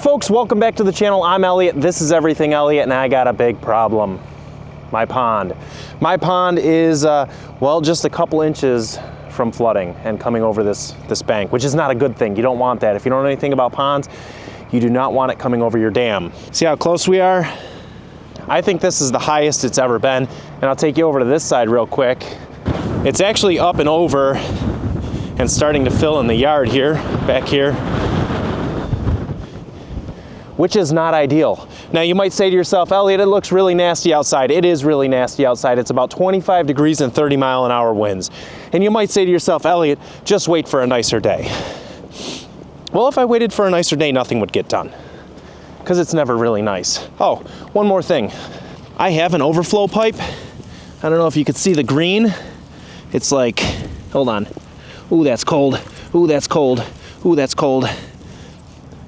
Hey folks, welcome back to the channel. I'm Elliot. This is Everything Elliot, and I got a big problem. My pond. My pond is, well, just a couple inches from flooding and coming over this bank, which is not a good thing. You don't want that. If you don't know anything about ponds, you do not want it coming over your dam. See how close we are? I think this is the highest it's ever been, and I'll take you over to this side real quick. It's actually up and over and starting to fill in the yard here, back here, which is not ideal. Now you might say to yourself, Elliot, it looks really nasty outside. It is really nasty outside. It's about 25 degrees and 30-mile-an-hour winds. And you might say to yourself, Elliot, just wait for a nicer day. Well, if I waited for a nicer day, nothing would get done, because it's never really nice. Oh, one more thing. I have an overflow pipe. I don't know if you could see the green. It's like, hold on. Ooh, that's cold. Ooh, that's cold. Ooh, that's cold.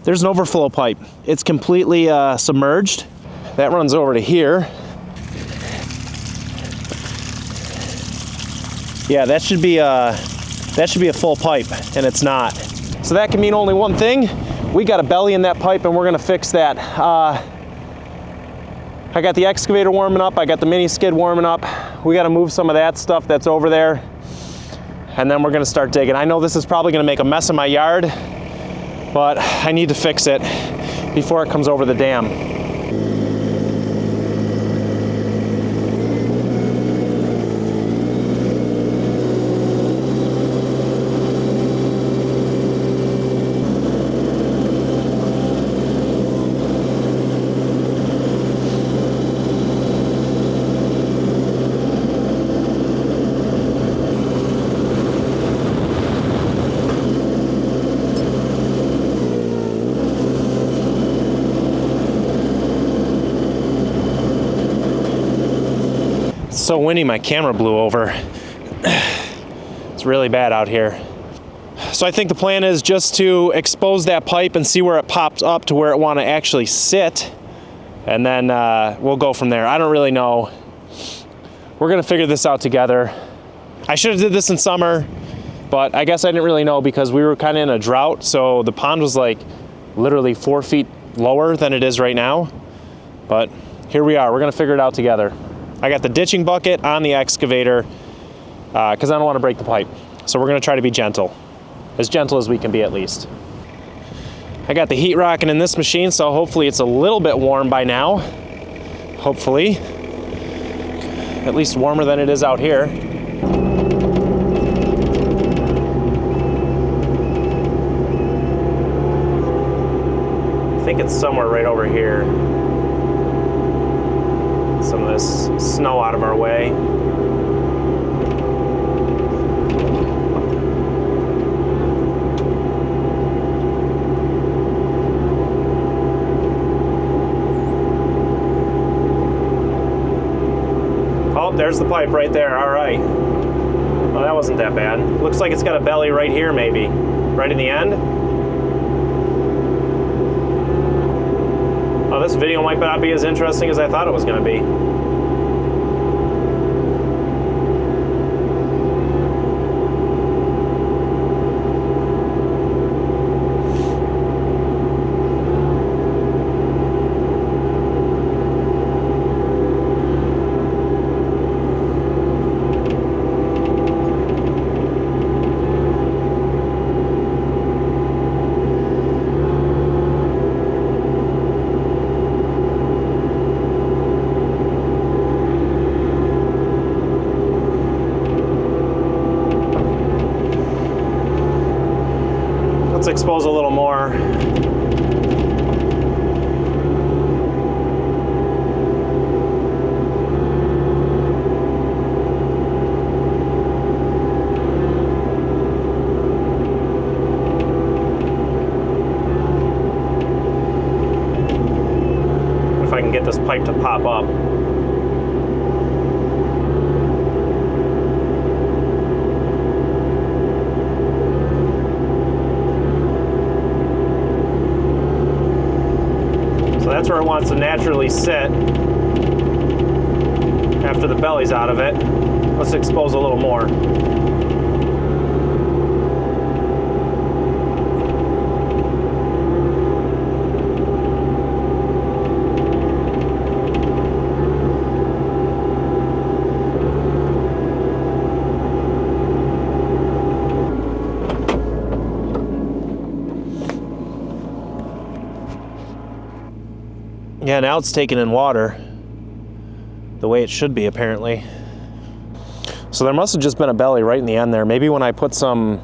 There's an overflow pipe. It's completely submerged. That runs over to here. Yeah, that should be a full pipe, and it's not. So that can mean only one thing. We got a belly in that pipe, and we're gonna fix that. I got the excavator warming up. I got the mini skid warming up. We got to move some of that stuff that's over there, and then we're gonna start digging. I know this is probably gonna make a mess in my yard, but I need to fix it before it comes over the dam. It's so windy, my camera blew over. It's really bad out here. So I think the plan is just to expose that pipe and see where it pops up to where it want to actually sit, and then we'll go from there. I don't really know. We're gonna figure this out together. I should have did this in summer, but I guess I didn't really know because we were kind of in a drought, so the pond was like literally 4 feet lower than it is right now. But here we are, we're gonna figure it out together. I got the ditching bucket on the excavator because I don't want to break the pipe. So we're going to try to be gentle as we can be at least. I got the heat rocking in this machine, so hopefully it's a little bit warm by now. Hopefully. At least warmer than it is out here. I think it's somewhere right over here. Some of this snow out of our way. Oh, there's the pipe right there. All right. Well, that wasn't that bad. Looks like it's got a belly right here, maybe. Right in the end. Oh, this video might not be as interesting as I thought it was going to be. Let's expose a little more. If I can get this pipe to pop up. That's where it wants to naturally sit after the belly's out of it. Let's expose a little more. Yeah, now it's taking in water the way it should be, apparently. So there must have just been a belly right in the end there. Maybe when I put some,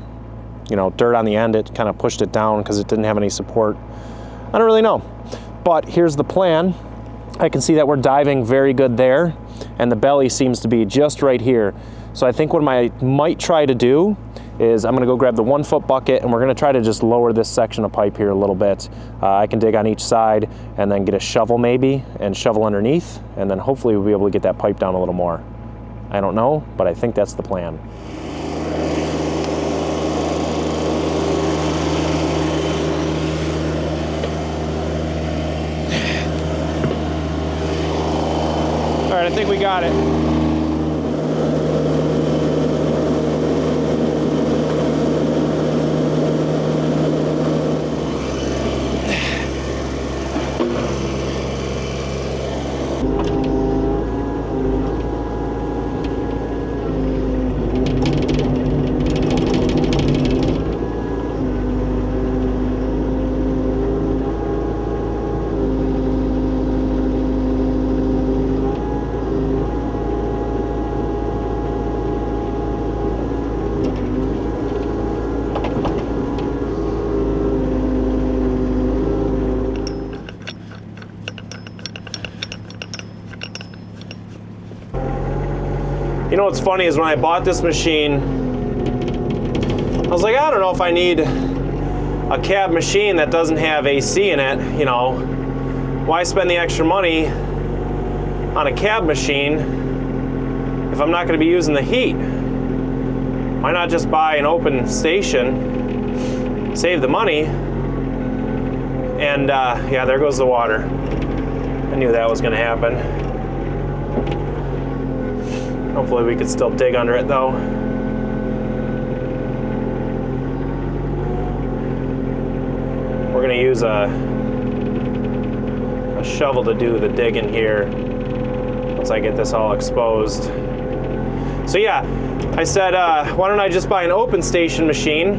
dirt on the end, it kind of pushed it down because it didn't have any support. I don't really know. But here's the plan. I can see that we're diving very good there, and the belly seems to be just right here. So I think what I might try to do is I'm gonna go grab the 1 foot bucket, and we're gonna try to just lower this section of pipe here a little bit. I can dig on each side and then get a shovel maybe and shovel underneath, and then hopefully we'll be able to get that pipe down a little more. I don't know, but I think that's the plan. All right, I think we got it. You know what's funny is when I bought this machine, I was like, I don't know if I need a cab machine that doesn't have AC in it, Why spend the extra money on a cab machine if I'm not going to be using the heat? Why not just buy an open station, save the money, and yeah, there goes the water. I knew that was going to happen. Hopefully we could still dig under it though. We're gonna use a shovel to do the digging here once I get this all exposed. So yeah, I said, why don't I just buy an open station machine,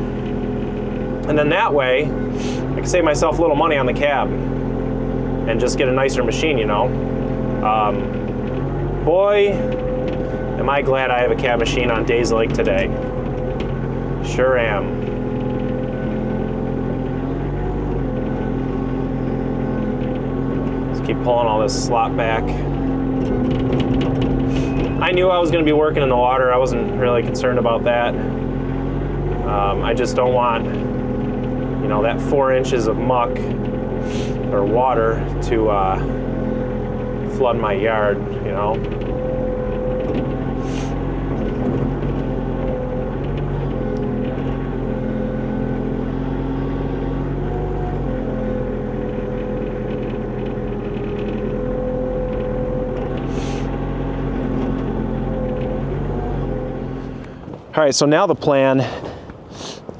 and then that way I can save myself a little money on the cab and just get a nicer machine, Boy, am I glad I have a cab machine on days like today. Sure am. Let's keep pulling all this slop back. I knew I was going to be working in the water. I wasn't really concerned about that. I just don't want, that 4 inches of muck or water to flood my yard, All right, so now the plan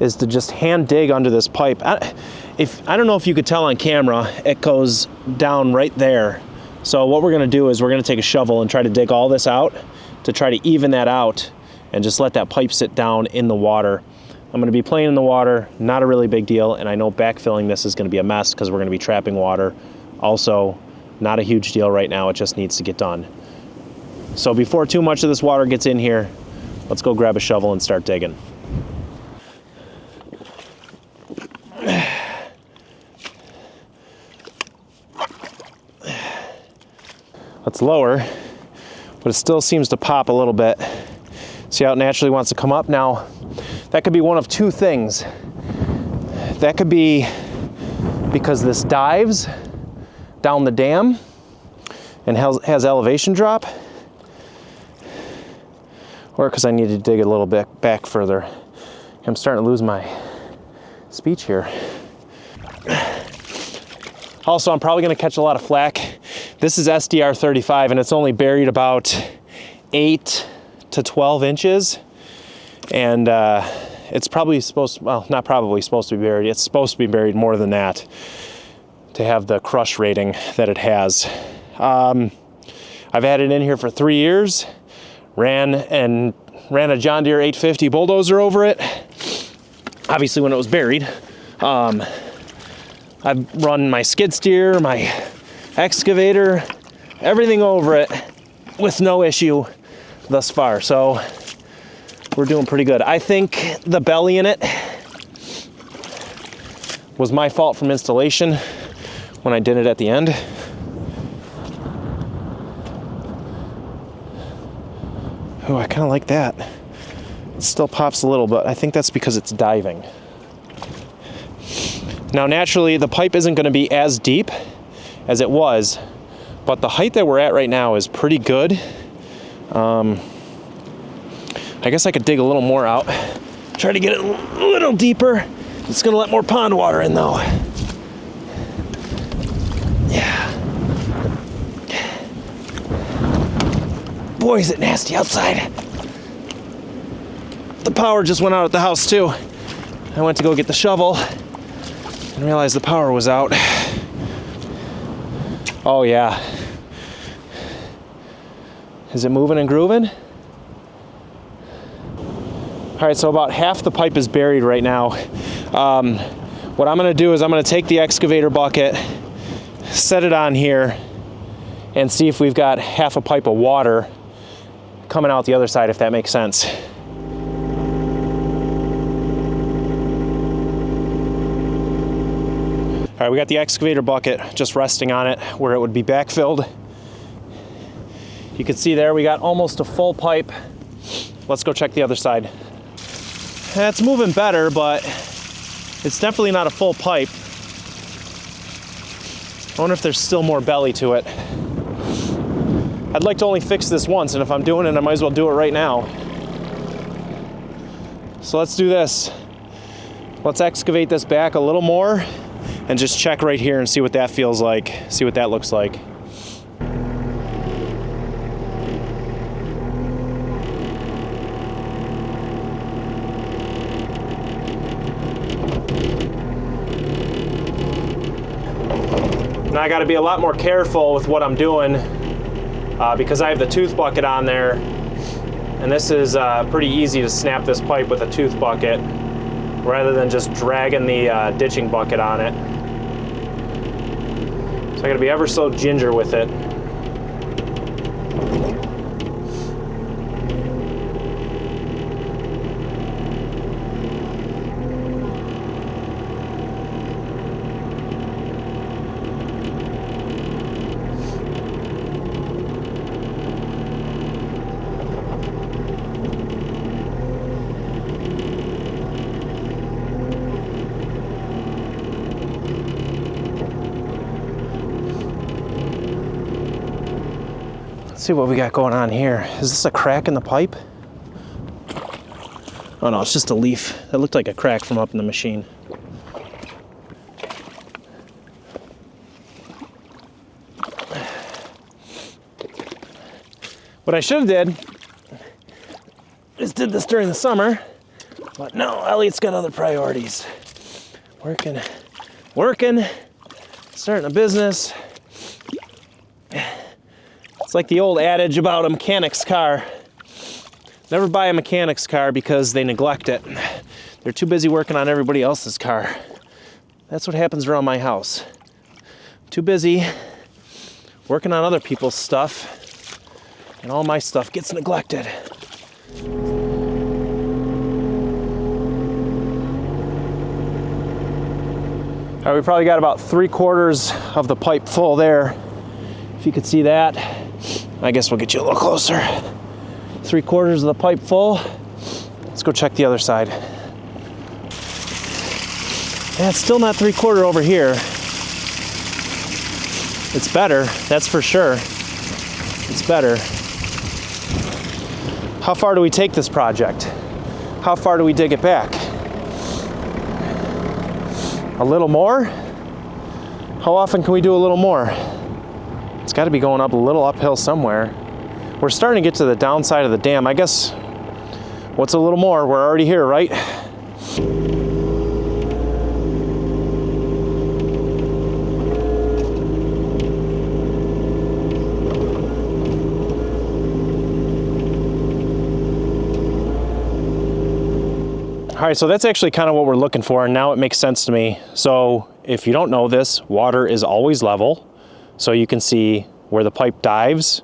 is to just hand dig under this pipe. I don't know if you could tell on camera, it goes down right there. So what we're gonna do is we're gonna take a shovel and try to dig all this out to try to even that out and just let that pipe sit down in the water. I'm gonna be playing in the water, not a really big deal, and I know backfilling this is gonna be a mess because we're gonna be trapping water. Also, not a huge deal right now, it just needs to get done. So before too much of this water gets in here, let's go grab a shovel and start digging. Let's lower, but it still seems to pop a little bit. See how it naturally wants to come up? Now, that could be one of two things. That could be because this dives down the dam and has elevation drop, or because I need to dig a little bit back further. I'm starting to lose my speech here. Also, I'm probably gonna catch a lot of flack. This is SDR 35 and it's only buried about 8 to 12 inches. And it's probably supposed to, well, not probably supposed to be buried, it's supposed to be buried more than that to have the crush rating that it has. I've had it in here for 3 years, ran a John Deere 850 bulldozer over it, obviously when it was buried. I've run my skid steer, I excavator, everything over it with no issue thus far. So we're doing pretty good. I think the belly in it was my fault from installation when I did it at the end. Oh, I kind of like that. It still pops a little, but I think that's because it's diving. Now, naturally, the pipe isn't going to be as deep as it was, but the height that we're at right now is pretty good. I guess I could dig a little more out, try to get it a little deeper. It's going to let more pond water in, though. Yeah. Boy, is it nasty outside. The power just went out at the house, too. I went to go get the shovel and realized the power was out. Oh, yeah. Is it moving and grooving? All right, so about half the pipe is buried right now. What I'm gonna do is I'm gonna take the excavator bucket, set it on here, and see if we've got half a pipe of water coming out the other side, if that makes sense. All right, we got the excavator bucket just resting on it where it would be backfilled. You can see there we got almost a full pipe. Let's go check the other side. It's moving better, but it's definitely not a full pipe. I wonder if there's still more belly to it. I'd like to only fix this once, and if I'm doing it, I might as well do it right now. So let's do this. Let's excavate this back a little more and just check right here and see what that feels like, see what that looks like. Now I got to be a lot more careful with what I'm doing because I have the tooth bucket on there, and this is pretty easy to snap this pipe with a tooth bucket rather than just dragging the ditching bucket on it. So I got to be ever so ginger with it. Let's see what we got going on here. Is this a crack in the pipe? Oh no, it's just a leaf. That looked like a crack from up in the machine. What I should have did is did this during the summer, but no, Elliot's got other priorities. Working, starting a business. It's like the old adage about a mechanic's car. Never buy a mechanic's car because they neglect it. They're too busy working on everybody else's car. That's what happens around my house. Too busy working on other people's stuff, and all my stuff gets neglected. All right, we probably got about 3/4 of the pipe full there. If you could see that, I guess we'll get you a little closer. 3/4 of the pipe full. Let's go check the other side. Yeah, it's still not 3/4 over here. It's better, that's for sure. It's better. How far do we take this project? How far do we dig it back? A little more? How often can we do a little more? It's got to be going up a little uphill somewhere. We're starting to get to the downside of the dam. I guess, what's a little more? We're already here, right? All right, so that's actually kind of what we're looking for, and now it makes sense to me. So if you don't know this, water is always level. so you can see where the pipe dives.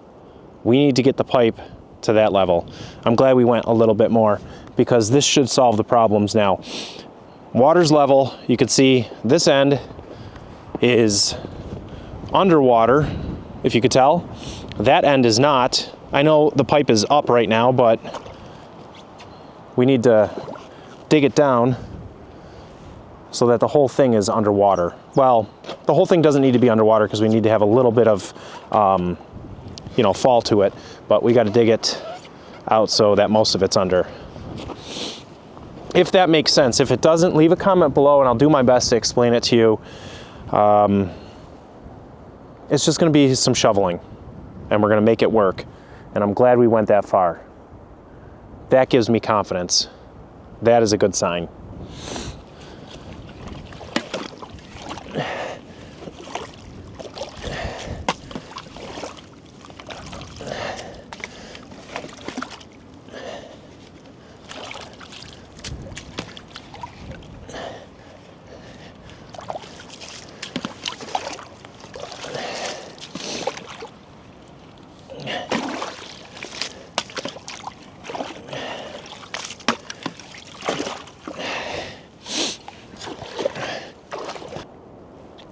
We need to get the pipe to that level. I'm glad we went a little bit more because this should solve the problems now. Water's level, you can see this end is underwater, if you could tell. That end is not. I know the pipe is up right now, but we need to dig it down so that the whole thing is underwater. Well, the whole thing doesn't need to be underwater because we need to have a little bit of fall to it, but we got to dig it out so that most of it's under. If that makes sense. If it doesn't, leave a comment below and I'll do my best to explain it to you. It's just going to be some shoveling and we're going to make it work. And I'm glad we went that far. That gives me confidence. That is a good sign.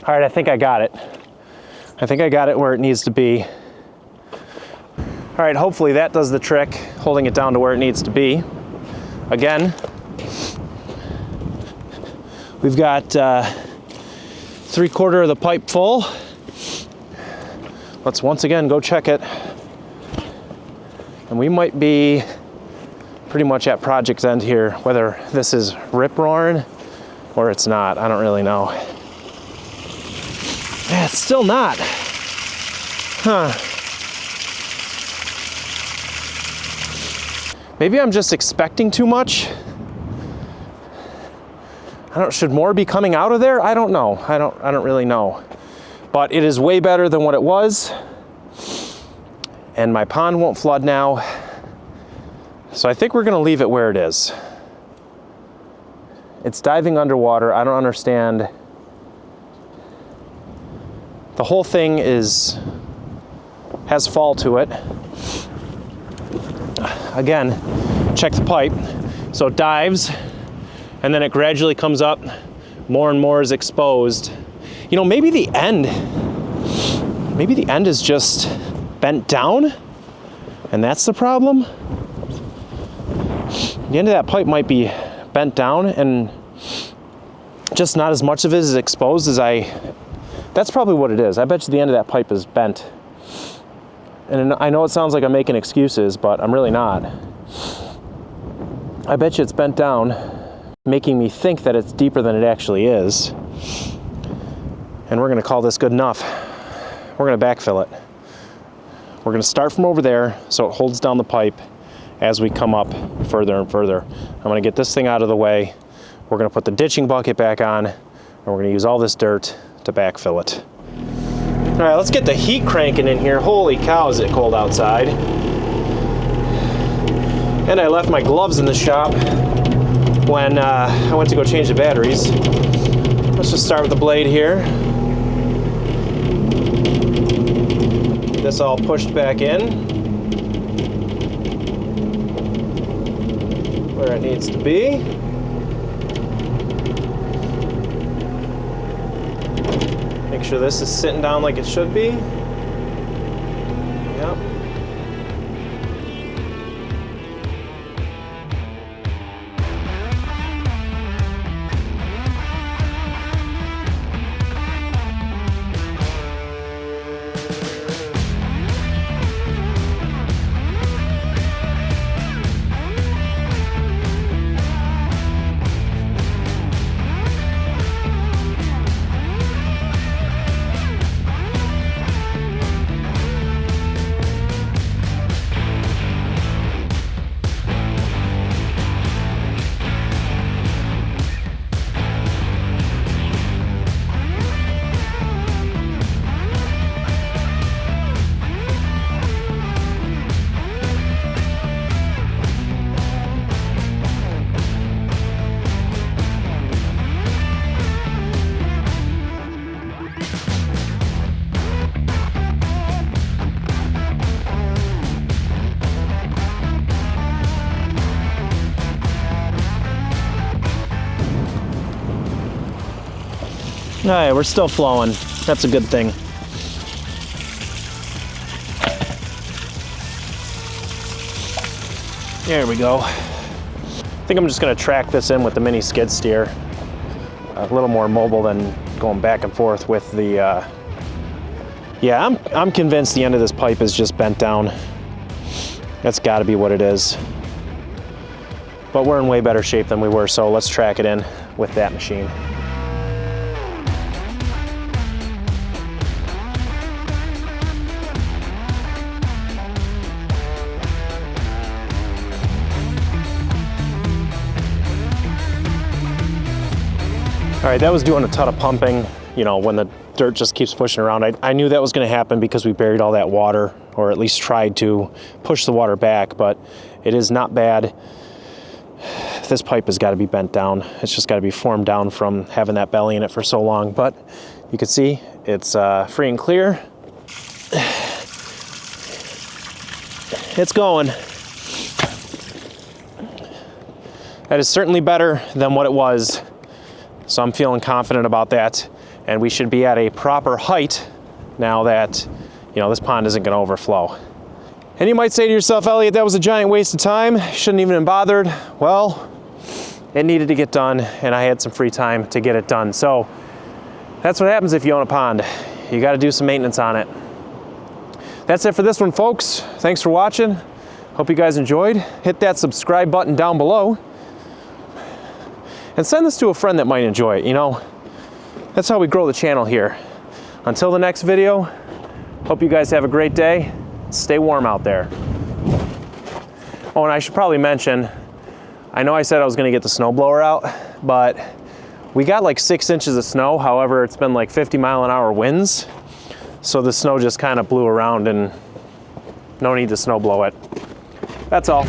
All right, I think I got it. I think I got it where it needs to be. All right, hopefully that does the trick, holding it down to where it needs to be. Again, we've got 3/4 of the pipe full. Let's once again go check it. And we might be pretty much at project's end here, whether this is rip-roaring or it's not, I don't really know. Yeah, it's still not. Huh. Maybe I'm just expecting too much. Should more be coming out of there? I don't know. I don't really know. But it is way better than what it was. And my pond won't flood now. So I think we're gonna leave it where it is. It's diving underwater. I don't understand. The whole thing has fall to it. Again, check the pipe. So it dives, and then it gradually comes up. More and more is exposed. You know, maybe the end is just bent down, and that's the problem. The end of that pipe might be bent down, and just not as much of it is exposed as that's probably what it is. I bet you the end of that pipe is bent. And I know it sounds like I'm making excuses, but I'm really not. I bet you it's bent down, making me think that it's deeper than it actually is. And we're gonna call this good enough. We're gonna backfill it. We're gonna start from over there so it holds down the pipe as we come up further and further. I'm gonna get this thing out of the way. We're gonna put the ditching bucket back on, and we're gonna use all this dirt to backfill it. All right, let's get the heat cranking in here. Holy cow, is it cold outside. And I left my gloves in the shop when I went to go change the batteries. Let's just start with the blade here. Get this all pushed back in where it needs to be. Make sure this is sitting down like it should be. Yep. All right, we're still flowing. That's a good thing. There we go. I think I'm just gonna track this in with the mini skid steer. A little more mobile than going back and forth with the, yeah, I'm convinced the end of this pipe is just bent down. That's gotta be what it is. But we're in way better shape than we were, so let's track it in with that machine. All right, that was doing a ton of pumping, you know, when the dirt just keeps pushing around. I knew that was gonna happen because we buried all that water, or at least tried to push the water back, but it is not bad. This pipe has gotta be bent down. It's just gotta be formed down from having that belly in it for so long, but you can see it's free and clear. It's going. That is certainly better than what it was. So I'm feeling confident about that, and we should be at a proper height now that, you know, this pond isn't gonna overflow. And you might say to yourself, Elliot, that was a giant waste of time. Shouldn't even have bothered. Well, it needed to get done, and I had some free time to get it done. So that's what happens if you own a pond. You gotta do some maintenance on it. That's it for this one, folks. Thanks for watching. Hope you guys enjoyed. Hit that subscribe button down below. And send this to a friend that might enjoy it, you know? That's how we grow the channel here. Until the next video, hope you guys have a great day. Stay warm out there. Oh, and I should probably mention, I know I said I was gonna get the snowblower out, but we got like 6 inches of snow. However, it's been like 50-mile-an-hour winds. So the snow just kind of blew around, and no need to snow blow it. That's all.